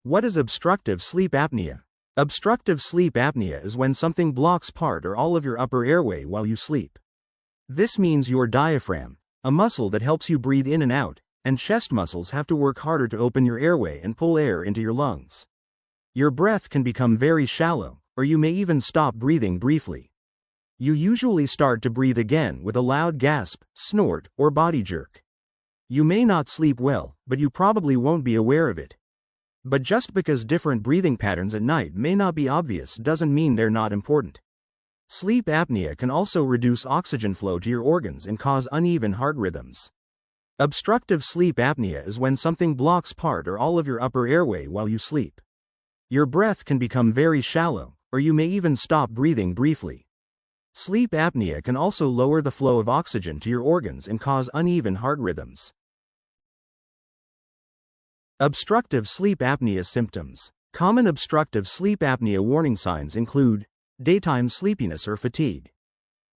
What is obstructive sleep apnea? Obstructive sleep apnea is when something blocks part or all of your upper airway while you sleep. This means your diaphragm, a muscle that helps you breathe in and out, and chest muscles have to work harder to open your airway and pull air into your lungs. Your breath can become very shallow, or you may even stop breathing briefly. You usually start to breathe again with a loud gasp, snort, or body jerk. You may not sleep well, but you probably won't be aware of it. But just because different breathing patterns at night may not be obvious doesn't mean they're not important. Sleep apnea can also reduce oxygen flow to your organs and cause uneven heart rhythms. Obstructive sleep apnea is when something blocks part or all of your upper airway while you sleep. Your breath can become very shallow, or you may even stop breathing briefly. Sleep apnea can also lower the flow of oxygen to your organs and cause uneven heart rhythms. Obstructive sleep apnea symptoms. Common obstructive sleep apnea warning signs include daytime sleepiness or fatigue,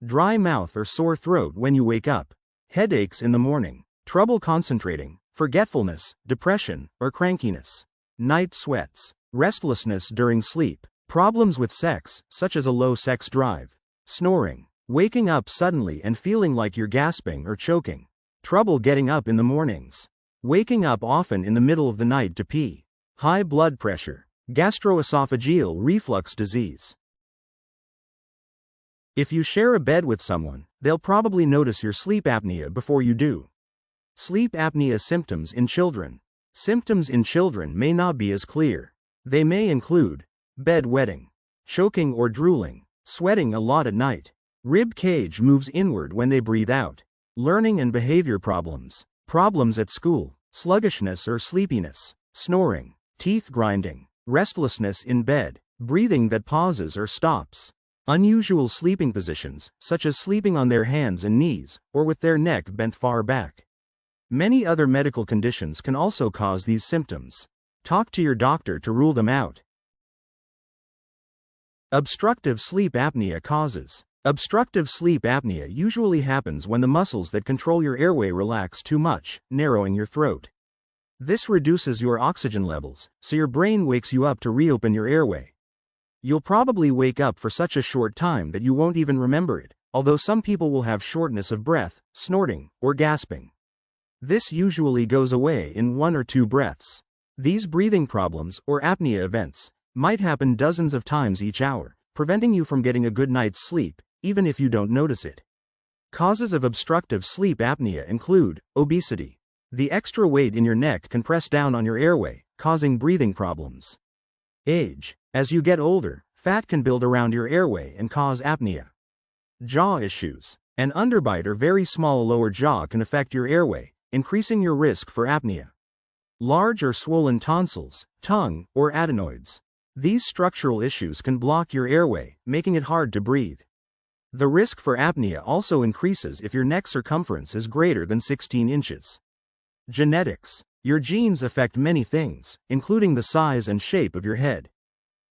dry mouth or sore throat when you wake up, headaches in the morning, trouble concentrating, forgetfulness, depression, or crankiness, night sweats, restlessness during sleep, problems with sex, such as a low sex drive, snoring, waking up suddenly and feeling like you're gasping or choking, trouble getting up in the mornings, waking up often in the middle of the night to pee, high blood pressure, gastroesophageal reflux disease. If you share a bed with someone, they'll probably notice your sleep apnea before you do. Sleep apnea symptoms in children. Symptoms in children may not be as clear. They may include bedwetting, choking or drooling, sweating a lot at night, rib cage moves inward when they breathe out, learning and behavior problems, problems at school, sluggishness or sleepiness, snoring, teeth grinding, restlessness in bed, breathing that pauses or stops, unusual sleeping positions, such as sleeping on their hands and knees, or with their neck bent far back. Many other medical conditions can also cause these symptoms. Talk to your doctor to rule them out. Obstructive sleep apnea causes. Obstructive sleep apnea usually happens when the muscles that control your airway relax too much, narrowing your throat. This reduces your oxygen levels, so your brain wakes you up to reopen your airway. You'll probably wake up for such a short time that you won't even remember it, although some people will have shortness of breath, snorting, or gasping. This usually goes away in 1 or 2 breaths. These breathing problems, or apnea events, might happen dozens of times each hour, preventing you from getting a good night's sleep, even if you don't notice it. Causes of obstructive sleep apnea include obesity. The extra weight in your neck can press down on your airway, causing breathing problems. Age. As you get older, fat can build around your airway and cause apnea. Jaw issues. An underbite or very small lower jaw can affect your airway, increasing your risk for apnea. Large or swollen tonsils, tongue, or adenoids. These structural issues can block your airway, making it hard to breathe. The risk for apnea also increases if your neck circumference is greater than 16 inches. Genetics. Your genes affect many things, including the size and shape of your head.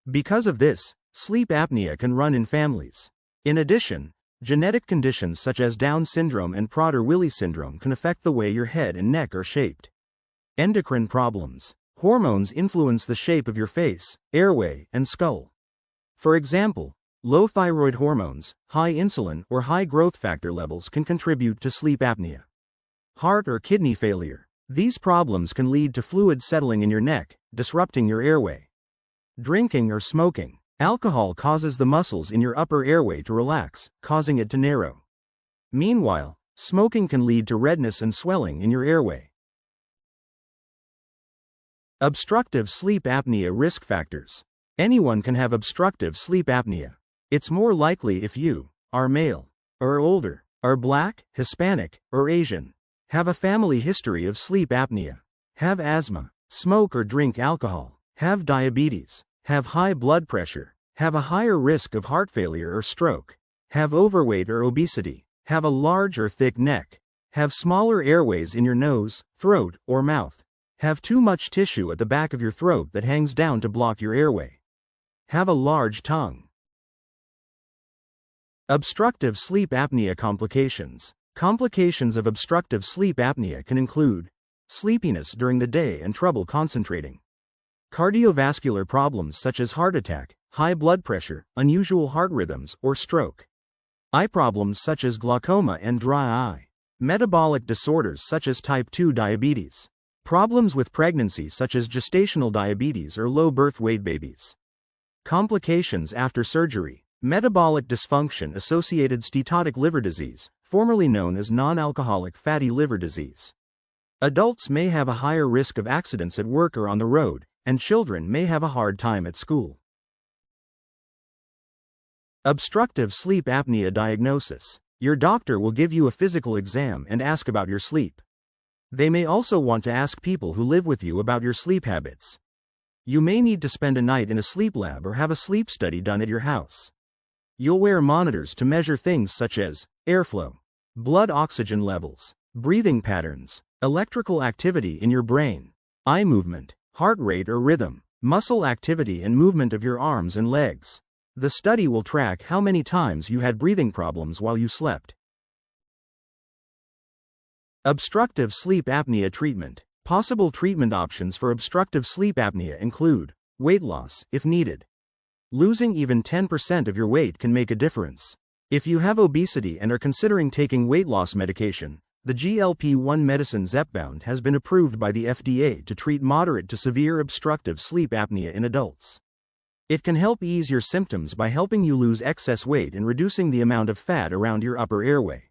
Because of this, sleep apnea can run in families. In addition, genetic conditions such as Down syndrome and Prader-Willi syndrome can affect the way your head and neck are shaped. Endocrine problems. Hormones influence the shape of your face, airway, and skull. For example, low thyroid hormones, high insulin, or high growth factor levels can contribute to sleep apnea. Heart or kidney failure. These problems can lead to fluid settling in your neck, disrupting your airway. Drinking or smoking. Alcohol causes the muscles in your upper airway to relax, causing it to narrow. Meanwhile, smoking can lead to redness and swelling in your airway. Obstructive sleep apnea risk factors. Anyone can have obstructive sleep apnea. It's more likely if you are male, are older, are Black, Hispanic, or Asian, have a family history of sleep apnea, have asthma, smoke or drink alcohol, have diabetes, have high blood pressure, have a higher risk of heart failure or stroke, have overweight or obesity, have a large or thick neck, have smaller airways in your nose, throat, or mouth, have too much tissue at the back of your throat that hangs down to block your airway, have a large tongue. Obstructive sleep apnea complications. Complications of obstructive sleep apnea can include sleepiness during the day and trouble concentrating, Cardiovascular problems such as heart attack, high blood pressure, unusual heart rhythms, or stroke. Eye problems such as glaucoma and dry eye. Metabolic disorders such as type 2 diabetes. Problems with pregnancy such as gestational diabetes or low birth weight babies. Complications after surgery. Metabolic dysfunction associated steatotic liver disease, formerly known as non-alcoholic fatty liver disease. Adults may have a higher risk of accidents at work or on the road, and children may have a hard time at school. Obstructive sleep apnea diagnosis. Your doctor will give you a physical exam and ask about your sleep. They may also want to ask people who live with you about your sleep habits. You may need to spend a night in a sleep lab or have a sleep study done at your house. You'll wear monitors to measure things such as airflow, blood oxygen levels, breathing patterns, electrical activity in your brain, eye movement, heart rate or rhythm, muscle activity and movement of your arms and legs. The study will track how many times you had breathing problems while you slept. Obstructive sleep apnea treatment. Possible treatment options for obstructive sleep apnea include weight loss, if needed. Losing even 10% of your weight can make a difference. If you have obesity and are considering taking weight loss medication, the GLP-1 medicine Zepbound has been approved by the FDA to treat moderate to severe obstructive sleep apnea in adults. It can help ease your symptoms by helping you lose excess weight and reducing the amount of fat around your upper airway.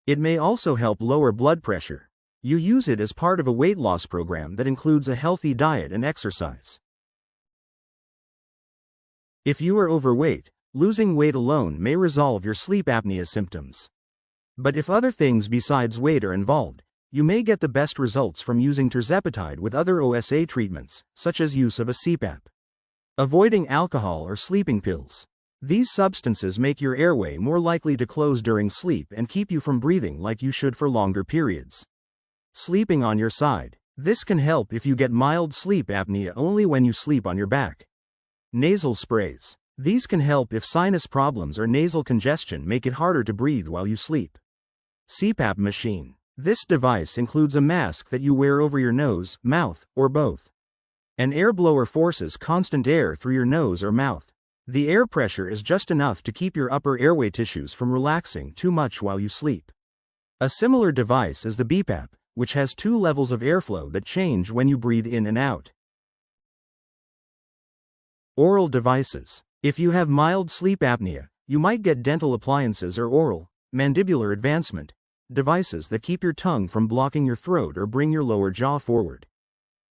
It may also help lower blood pressure. You use it as part of a weight loss program that includes a healthy diet and exercise. If you are overweight, losing weight alone may resolve your sleep apnea symptoms. But if other things besides weight are involved, you may get the best results from using tirzepatide with other OSA treatments, such as use of a CPAP. Avoiding alcohol or sleeping pills. These substances make your airway more likely to close during sleep and keep you from breathing like you should for longer periods. Sleeping on your side. This can help if you get mild sleep apnea only when you sleep on your back. Nasal sprays. These can help if sinus problems or nasal congestion make it harder to breathe while you sleep. CPAP machine. This device includes a mask that you wear over your nose, mouth, or both. An air blower forces constant air through your nose or mouth. The air pressure is just enough to keep your upper airway tissues from relaxing too much while you sleep. A similar device is the BPAP, which has 2 levels of airflow that change when you breathe in and out. Oral devices. If you have mild sleep apnea, you might get dental appliances or oral, mandibular advancement devices that keep your tongue from blocking your throat or bring your lower jaw forward.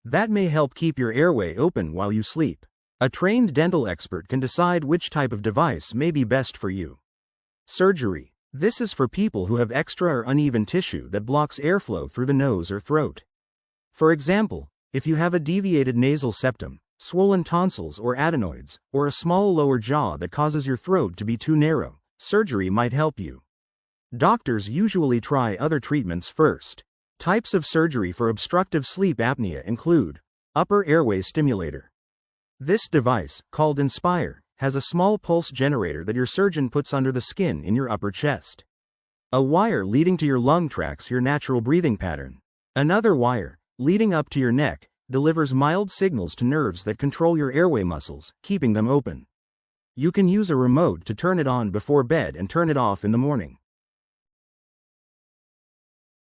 That may help keep your airway open while you sleep. A trained dental expert can decide which type of device may be best for you. Surgery. This is for people who have extra or uneven tissue that blocks airflow through the nose or throat. For example, if you have a deviated nasal septum, swollen tonsils or adenoids, or a small lower jaw that causes your throat to be too narrow, surgery might help you. Doctors usually try other treatments first. Types of surgery for obstructive sleep apnea include upper airway stimulator. This device, called Inspire, has a small pulse generator that your surgeon puts under the skin in your upper chest. A wire leading to your lung tracks your natural breathing pattern. Another wire, leading up to your neck, delivers mild signals to nerves that control your airway muscles, keeping them open. You can use a remote to turn it on before bed and turn it off in the morning.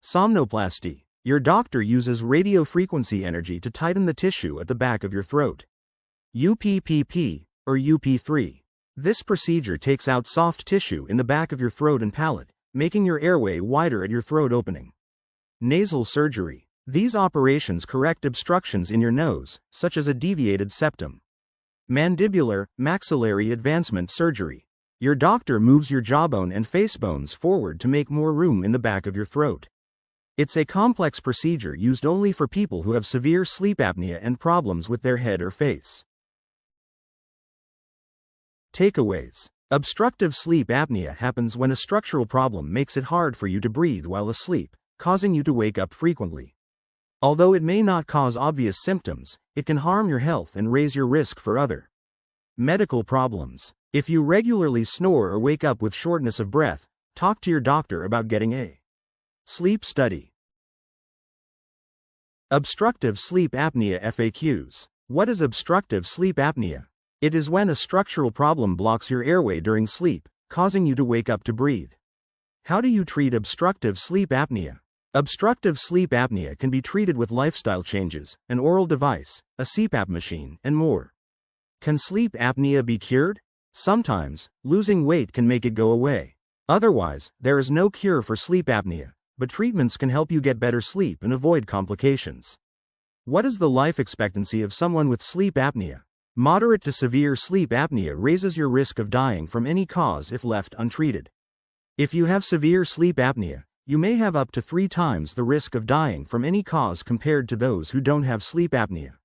Somnoplasty. Your doctor uses radio frequency energy to tighten the tissue at the back of your throat. UPPP, or UP3. This procedure takes out soft tissue in the back of your throat and palate, making your airway wider at your throat opening. Nasal surgery. These operations correct obstructions in your nose, such as a deviated septum. Mandibular, maxillary advancement surgery. Your doctor moves your jawbone and face bones forward to make more room in the back of your throat. It's a complex procedure used only for people who have severe sleep apnea and problems with their head or face. Takeaways. Obstructive sleep apnea happens when a structural problem makes it hard for you to breathe while asleep, causing you to wake up frequently. Although it may not cause obvious symptoms, it can harm your health and raise your risk for other medical problems. If you regularly snore or wake up with shortness of breath, talk to your doctor about getting a sleep study. Obstructive sleep apnea FAQs. What is obstructive sleep apnea? It is when a structural problem blocks your airway during sleep, causing you to wake up to breathe. How do you treat obstructive sleep apnea? Obstructive sleep apnea can be treated with lifestyle changes, an oral device, a CPAP machine, and more. Can sleep apnea be cured? Sometimes, losing weight can make it go away. Otherwise, there is no cure for sleep apnea, but treatments can help you get better sleep and avoid complications. What is the life expectancy of someone with sleep apnea? Moderate to severe sleep apnea raises your risk of dying from any cause if left untreated. If you have severe sleep apnea, you may have up to 3 times the risk of dying from any cause compared to those who don't have sleep apnea.